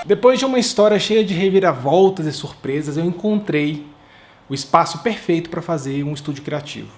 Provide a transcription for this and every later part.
Depois de uma história cheia de reviravoltas e surpresas, eu encontrei o espaço perfeito para fazer um estúdio criativo.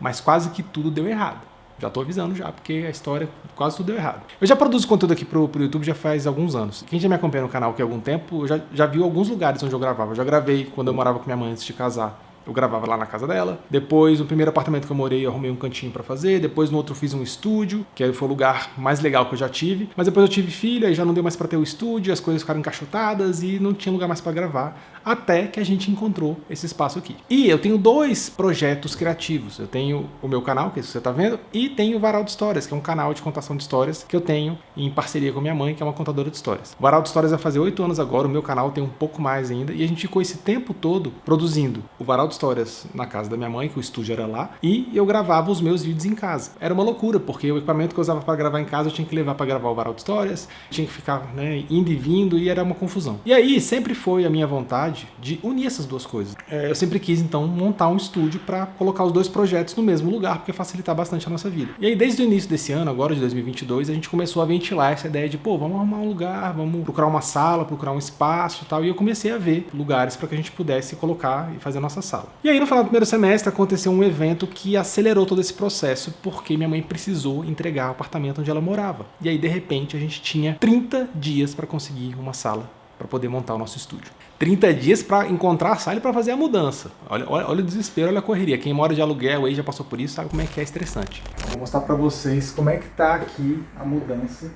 Mas quase que tudo deu errado. Já tô avisando já, porque a história quase tudo deu errado. Eu já produzo conteúdo aqui pro YouTube já faz alguns anos. Quem já me acompanha no canal aqui há algum tempo, já viu alguns lugares onde eu gravava. Eu já gravei quando eu morava com minha mãe antes de casar. Eu gravava lá na casa dela. Depois, no primeiro apartamento que eu morei, eu arrumei um cantinho pra fazer. Depois, no outro, eu fiz um estúdio, que aí foi o lugar mais legal que eu já tive. Mas depois eu tive filho, aí já não deu mais pra ter o estúdio, as coisas ficaram encaixotadas e não tinha lugar mais pra gravar. Até que a gente encontrou esse espaço aqui. E eu tenho 2 projetos criativos. Eu tenho o meu canal, que é isso que você tá vendo, e tenho o Varal de Histórias, que é um canal de contação de histórias que eu tenho em parceria com minha mãe, que é uma contadora de histórias. O Varal de Histórias vai fazer 8 anos agora, o meu canal tem um pouco mais ainda, e a gente ficou esse tempo todo produzindo o Varal de Histórias na casa da minha mãe, que o estúdio era lá, e eu gravava os meus vídeos em casa. Era uma loucura, porque o equipamento que eu usava para gravar em casa eu tinha que levar para gravar o Varal de Histórias, tinha que ficar, né, indo e vindo, e era uma confusão. E aí sempre foi a minha vontade de unir essas duas coisas. Eu sempre quis, então, montar um estúdio para colocar os 2 projetos no mesmo lugar, porque facilitar bastante a nossa vida. E aí, desde o início desse ano, agora de 2022, a gente começou a ventilar essa ideia de, pô, vamos arrumar um lugar, vamos procurar uma sala, procurar um espaço e tal, e eu comecei a ver lugares para que a gente pudesse colocar e fazer a nossa sala. E aí, no final do primeiro semestre, aconteceu um evento que acelerou todo esse processo, porque minha mãe precisou entregar o apartamento onde ela morava. E aí, de repente, a gente tinha 30 dias para conseguir uma sala para poder montar o nosso estúdio. 30 dias para encontrar a sala e para fazer a mudança. Olha o desespero, olha a correria. Quem mora de aluguel aí já passou por isso, sabe como é que é estressante. Vou mostrar para vocês como é que tá aqui a mudança.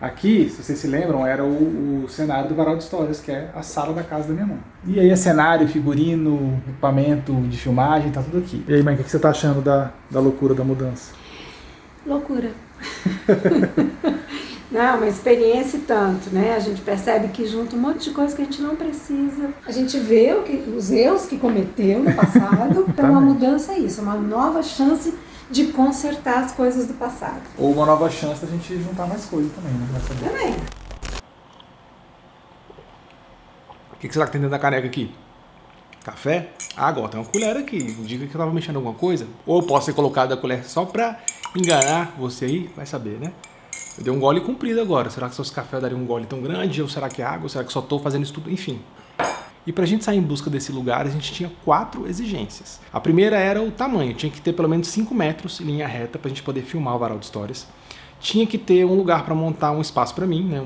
Aqui, se vocês se lembram, era o cenário do Varal de Histórias, que é a sala da casa da minha mãe. E aí é cenário, figurino, equipamento de filmagem, tá tudo aqui. E aí, mãe, o que você tá achando da loucura da mudança? Loucura. Não, uma experiência e tanto, né? A gente percebe que junta um monte de coisa que a gente não precisa. A gente vê os erros que cometeu no passado. Então, uma mudança é isso, uma nova chance de consertar as coisas do passado. Ou uma nova chance da gente juntar mais coisas também, né? Também. O que será que tem dentro da caneca aqui? Café? Ah, agora tem uma colher aqui. Indica que eu tava mexendo em alguma coisa. Ou eu posso ter colocado a colher só pra enganar você aí? Vai saber, né? Eu dei um gole comprido agora. Será que seus cafés dariam um gole tão grande? Ou será que é água? Ou será que só estou fazendo isso tudo? Enfim. E pra gente sair em busca desse lugar, a gente tinha 4 exigências. A primeira era o tamanho. Tinha que ter pelo menos 5 metros em linha reta pra gente poder filmar o Varal de Histórias. Tinha que ter um lugar para montar um espaço para mim, né?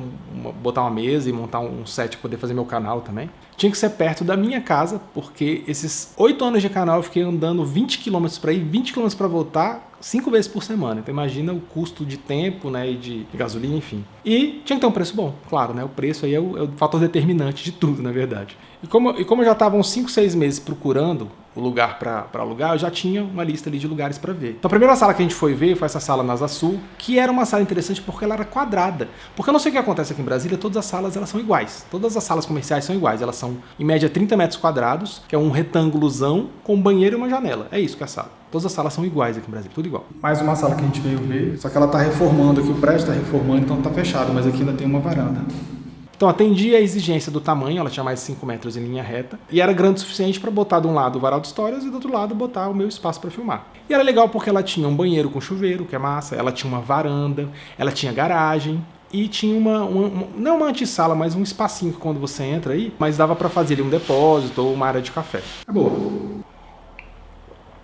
Botar uma mesa e montar um set para poder fazer meu canal também. Tinha que ser perto da minha casa, porque esses 8 anos de canal eu fiquei andando 20 km para ir, 20 km para voltar, 5 vezes por semana. Então imagina o custo de tempo, né, e de gasolina, enfim. E tinha que ter um preço bom, claro, né? O preço aí é o fator determinante de tudo, na verdade. E como eu já estava uns 5, 6 meses procurando o lugar para alugar, eu já tinha uma lista ali de lugares para ver. Então a primeira sala que a gente foi ver foi essa sala na Asa Sul, que era uma sala interessante porque ela era quadrada. Porque eu não sei o que acontece aqui em Brasília, todas as salas elas são iguais. Todas as salas comerciais são iguais, elas são em média 30 metros quadrados, que é um retângulozão com um banheiro e uma janela. É isso que é a sala. Todas as salas são iguais aqui em Brasília, tudo igual. Mais uma sala que a gente veio ver, só que ela está reformando aqui, o prédio está reformando, então está fechado, mas aqui ainda tem uma varanda. Então atendia a exigência do tamanho, ela tinha mais de 5 metros em linha reta, e era grande o suficiente para botar de um lado o Varal de Histórias e do outro lado botar o meu espaço para filmar. E era legal porque ela tinha um banheiro com chuveiro, que é massa, ela tinha uma varanda, ela tinha garagem, e tinha não uma antessala, mas um espacinho que quando você entra aí, mas dava para fazer ali um depósito ou uma área de café. É boa.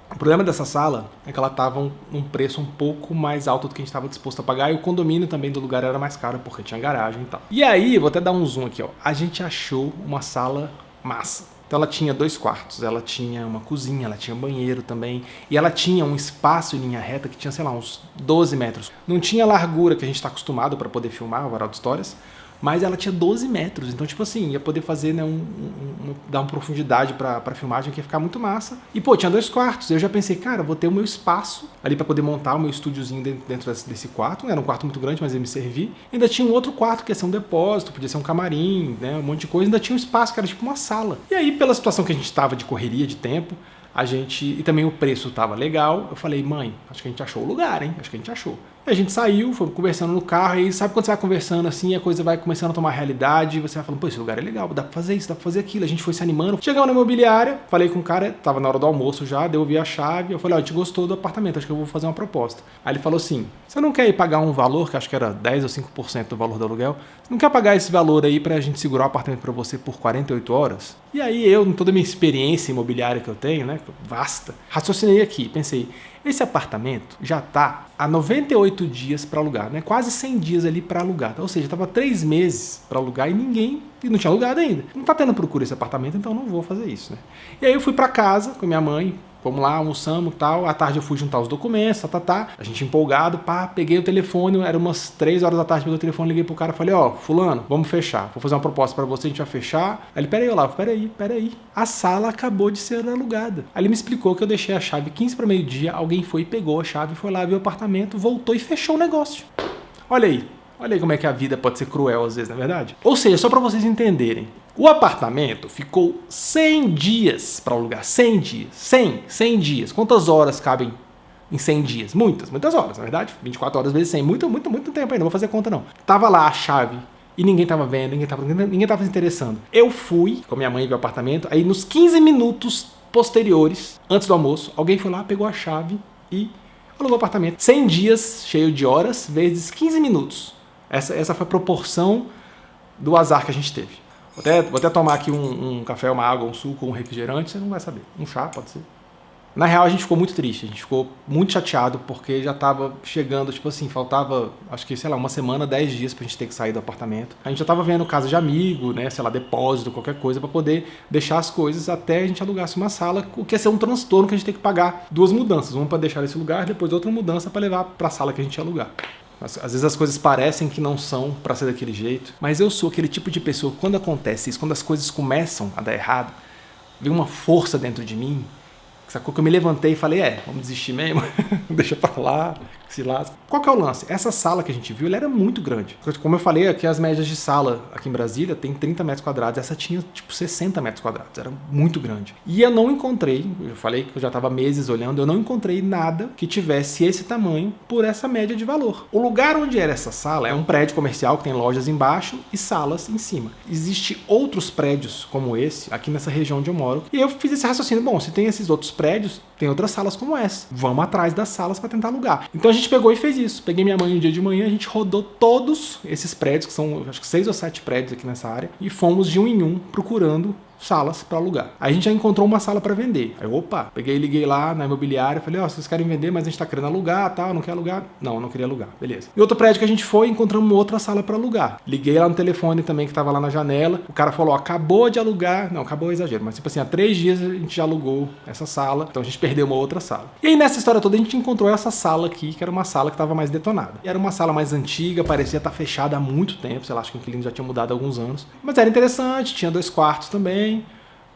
O problema dessa sala é que ela estava num preço um pouco mais alto do que a gente estava disposto a pagar, e o condomínio também do lugar era mais caro porque tinha garagem e tal. E aí, vou até dar um zoom aqui, ó. A gente achou uma sala massa. Então ela tinha 2 quartos, ela tinha uma cozinha, ela tinha banheiro também, e ela tinha um espaço em linha reta que tinha, sei lá, uns 12 metros. Não tinha a largura que a gente está acostumado para poder filmar o Varal de Histórias, mas ela tinha 12 metros, então tipo assim, ia poder fazer, né, dar uma profundidade pra filmagem que ia ficar muito massa. E pô, tinha 2 quartos, eu já pensei, cara, vou ter o meu espaço ali pra poder montar o meu estúdiozinho dentro desse quarto. Não era um quarto muito grande, mas ia me servir. Ainda tinha um outro quarto que ia ser um depósito, podia ser um camarim, né, um monte de coisa. Ainda tinha um espaço que era tipo uma sala. E aí, pela situação que a gente tava de correria de tempo, E também o preço tava legal. Eu falei, mãe, acho que a gente achou o lugar, hein? Acho que a gente achou. E a gente saiu, foi conversando no carro, e sabe quando você vai conversando assim, a coisa vai começando a tomar realidade, e você vai falando, pô, esse lugar é legal, dá pra fazer isso, dá pra fazer aquilo. A gente foi se animando. Chegamos na imobiliária, falei com o cara, tava na hora do almoço já, devolvi a chave, eu falei, ó, a gente gostou do apartamento, acho que eu vou fazer uma proposta. Aí ele falou assim, você não quer ir pagar um valor, que acho que era 10 ou 5% do valor do aluguel, você não quer pagar esse valor aí pra gente segurar o apartamento pra você por 48 horas? E aí eu, com toda a minha experiência imobiliária que eu tenho, né, vasta, raciocinei aqui, pensei, esse apartamento já está há 98 dias para alugar, né? Quase 100 dias ali para alugar. Ou seja, estava 3 meses para alugar e não tinha alugado ainda. Não está tendo procura esse apartamento, então não vou fazer isso, né? E aí eu fui para casa com minha mãe, vamos lá, almoçamos e tal. À tarde eu fui juntar os documentos, A gente empolgado, peguei o telefone, era umas 3 horas da tarde, peguei o telefone, liguei pro cara, falei, ó, fulano, vamos fechar. Vou fazer uma proposta para você, a gente vai fechar. Aí ele, peraí, Olavo, peraí. A sala acabou de ser alugada. Aí ele me explicou que eu deixei a chave 15 para meio-dia, alguém foi e pegou a chave, foi lá, viu o apartamento, voltou e fechou o negócio. Olha aí como é que a vida pode ser cruel às vezes, não é verdade? Ou seja, só para vocês entenderem, o apartamento ficou 100 dias para alugar, 100 dias, 100 dias. Quantas horas cabem em 100 dias? Muitas horas, na verdade, 24 horas vezes 100, muito tempo ainda, não vou fazer conta não. Tava lá a chave e ninguém tava vendo, ninguém tava se interessando. Eu fui com minha mãe ver o apartamento, aí nos 15 minutos posteriores, antes do almoço, alguém foi lá, pegou a chave e alugou o apartamento. 100 dias cheio de horas vezes 15 minutos. Essa foi a proporção do azar que a gente teve. Vou até tomar aqui um café, uma água, um suco, um refrigerante, você não vai saber. Um chá, pode ser. Na real, a gente ficou muito triste, a gente ficou muito chateado, porque já tava chegando, tipo assim, faltava, acho que, sei lá, uma semana, 10 dias pra gente ter que sair do apartamento. A gente já tava vendo casa de amigo, né, sei lá, depósito, qualquer coisa, pra poder deixar as coisas até a gente alugasse uma sala, o que ia ser um transtorno que a gente tem que pagar 2 mudanças, uma pra deixar esse lugar, depois outra mudança pra levar pra sala que a gente ia alugar. Às vezes as coisas parecem que não são pra ser daquele jeito, mas eu sou aquele tipo de pessoa que quando acontece isso, quando as coisas começam a dar errado, vem uma força dentro de mim, sacou? Que eu me levantei e falei, vamos desistir mesmo, deixa pra lá, se lasca. Qual que é o lance? Essa sala que a gente viu, ela era muito grande. Como eu falei, aqui as médias de sala aqui em Brasília tem 30 metros quadrados, essa tinha tipo 60 metros quadrados, era muito grande. E eu não encontrei, eu falei que eu já estava meses olhando, eu não encontrei nada que tivesse esse tamanho por essa média de valor. O lugar onde era essa sala é um prédio comercial que tem lojas embaixo e salas em cima. Existem outros prédios como esse aqui nessa região onde eu moro. E eu fiz esse raciocínio, bom, se tem esses outros prédios, tem outras salas como essa. Vamos atrás das salas para tentar alugar. Então a gente pegou e fez isso. Peguei minha mãe um dia de manhã, a gente rodou todos esses prédios, que são acho que 6 ou 7 prédios aqui nessa área, e fomos de um em um procurando salas para alugar. Aí a gente já encontrou uma sala para vender. Aí, peguei e liguei lá na imobiliária, falei, vocês querem vender, mas a gente tá querendo alugar, tal, não quer alugar? Não queria alugar, beleza. E outro prédio que a gente foi, encontramos outra sala para alugar. Liguei lá no telefone também, que tava lá na janela, o cara falou, acabou de alugar, não, acabou o exagero, mas tipo assim, há 3 dias a gente já alugou essa sala, então a gente perdeu uma outra sala. E aí nessa história toda a gente encontrou essa sala aqui, que era uma sala que tava mais detonada. E era uma sala mais antiga, parecia estar fechada há muito tempo, sei lá, acho que o inquilino já tinha mudado há alguns anos, mas era interessante, tinha 2 quartos também,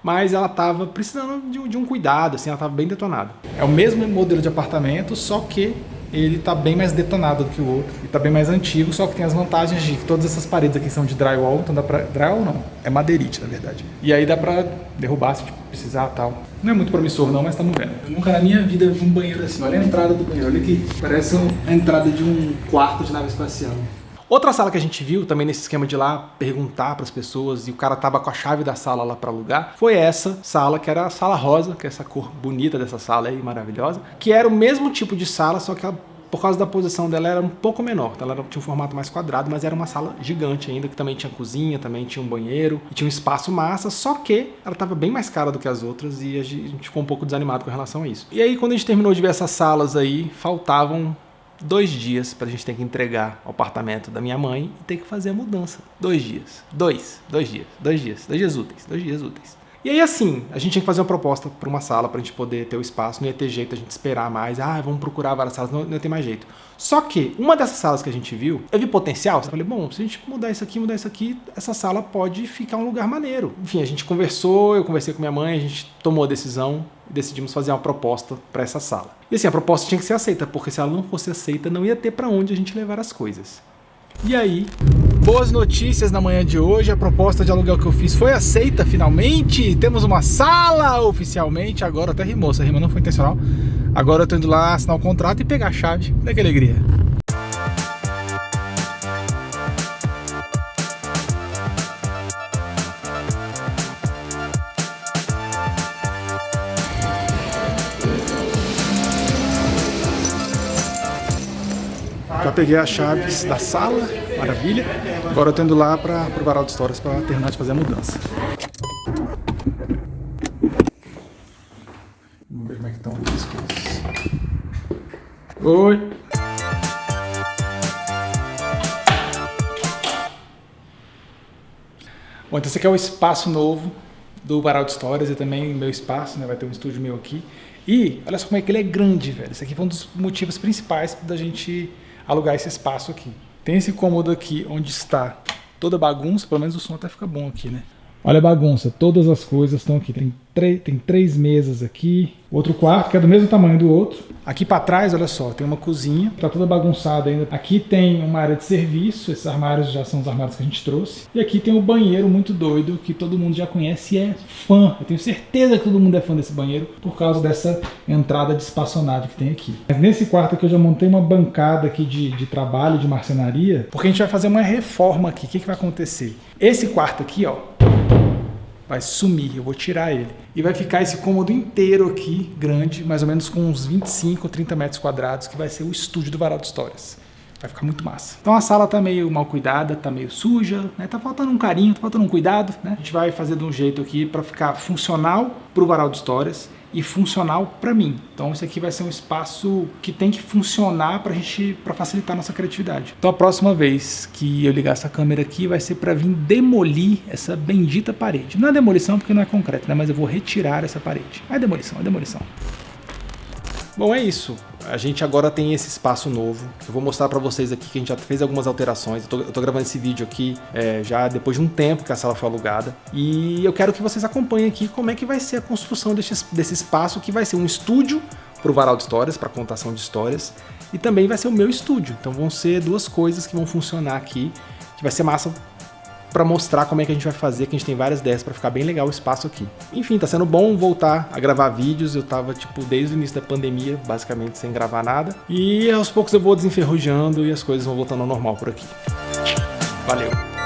mas ela estava precisando de um cuidado, assim, ela estava bem detonada. É o mesmo modelo de apartamento, só que ele está bem mais detonado do que o outro. E está bem mais antigo, só que tem as vantagens de que todas essas paredes aqui são de drywall, então dá pra... Drywall não, é madeirite, na verdade. E aí dá pra derrubar se precisar e tal. Não é muito promissor não, mas estamos vendo. Eu nunca na minha vida vi um banheiro assim, olha a entrada do banheiro, olha aqui. Parece a entrada de um quarto de nave espacial. Outra sala que a gente viu, também nesse esquema de ir lá perguntar para as pessoas e o cara tava com a chave da sala lá para alugar, foi essa sala, que era a sala rosa, que é essa cor bonita dessa sala aí, maravilhosa, que era o mesmo tipo de sala, só que ela, por causa da posição dela, era um pouco menor. Então, ela tinha um formato mais quadrado, mas era uma sala gigante ainda, que também tinha cozinha, também tinha um banheiro, e tinha um espaço massa, só que ela estava bem mais cara do que as outras e a gente ficou um pouco desanimado com relação a isso. E aí, quando a gente terminou de ver essas salas aí, faltavam 2 dias pra gente ter que entregar o apartamento da minha mãe e ter que fazer a mudança. 2 dias. 2 dias úteis. E aí assim, a gente tinha que fazer uma proposta para uma sala pra gente poder ter o espaço, não ia ter jeito a gente esperar mais, vamos procurar várias salas, não ia ter mais jeito. Só que uma dessas salas que a gente viu, eu vi potencial, eu falei, bom, se a gente mudar isso aqui, essa sala pode ficar um lugar maneiro. Enfim, a gente conversou, eu conversei com minha mãe, a gente tomou a decisão e decidimos fazer uma proposta para essa sala. E assim, a proposta tinha que ser aceita, porque se ela não fosse aceita, não ia ter para onde a gente levar as coisas. E aí, Boas notícias na manhã de hoje. A proposta de aluguel que eu fiz foi aceita finalmente. Temos uma sala oficialmente. Agora até rimou, essa rima não foi intencional. Agora eu tô indo lá assinar o contrato e pegar a chave. Olha que alegria. Já peguei as chaves da sala, maravilha. Agora eu tô indo lá para o Varal de Histórias para terminar de fazer a mudança. Vamos ver como é que estão as coisas. Oi! Bom, então esse aqui é o espaço novo do Varal de Histórias e também meu espaço, né? Vai ter um estúdio meu aqui. E olha só como é que ele é grande, velho. Esse aqui foi um dos motivos principais da gente alugar esse espaço aqui. Tem esse cômodo aqui onde está toda a bagunça, pelo menos o som até fica bom aqui, né? Olha a bagunça, todas as coisas estão aqui. Tem 3 mesas aqui. Outro quarto que é do mesmo tamanho do outro. Aqui para trás, olha só, tem uma cozinha. Tá toda bagunçada ainda. Aqui tem uma área de serviço. Esses armários já são os armários que a gente trouxe. E aqui tem um banheiro muito doido que todo mundo já conhece e é fã. Eu tenho certeza que todo mundo é fã desse banheiro por causa dessa entrada de espaçonave que tem aqui. Mas nesse quarto aqui eu já montei uma bancada aqui de trabalho, de marcenaria. Porque a gente vai fazer uma reforma aqui. O que vai acontecer? Esse quarto aqui, ó, vai sumir, eu vou tirar ele. E vai ficar esse cômodo inteiro aqui, grande, mais ou menos com uns 25 ou 30 metros quadrados, que vai ser o estúdio do Varal de Histórias. Vai ficar muito massa. Então a sala tá meio mal cuidada, tá meio suja, né? Tá faltando um carinho, tá faltando um cuidado, né? A gente vai fazer de um jeito aqui para ficar funcional pro Varal de Histórias e funcional para mim. Então esse aqui vai ser um espaço que tem que funcionar para facilitar a nossa criatividade. Então a próxima vez que eu ligar essa câmera aqui vai ser para vir demolir essa bendita parede. Não é demolição porque não é concreto, né? Mas eu vou retirar essa parede. É demolição, é demolição. Bom, é isso. A gente agora tem esse espaço novo. Eu vou mostrar pra vocês aqui que a gente já fez algumas alterações. Eu tô gravando esse vídeo aqui já depois de um tempo que a sala foi alugada. E eu quero que vocês acompanhem aqui como é que vai ser a construção desse espaço, que vai ser um estúdio pro Varal de Histórias, para contação de histórias. E também vai ser o meu estúdio. Então vão ser duas coisas que vão funcionar aqui, que vai ser massa para mostrar como é que a gente vai fazer, que a gente tem várias ideias para ficar bem legal o espaço aqui. Enfim, tá sendo bom voltar a gravar vídeos. Eu tava, desde o início da pandemia, basicamente sem gravar nada. E aos poucos eu vou desenferrujando e as coisas vão voltando ao normal por aqui. Valeu!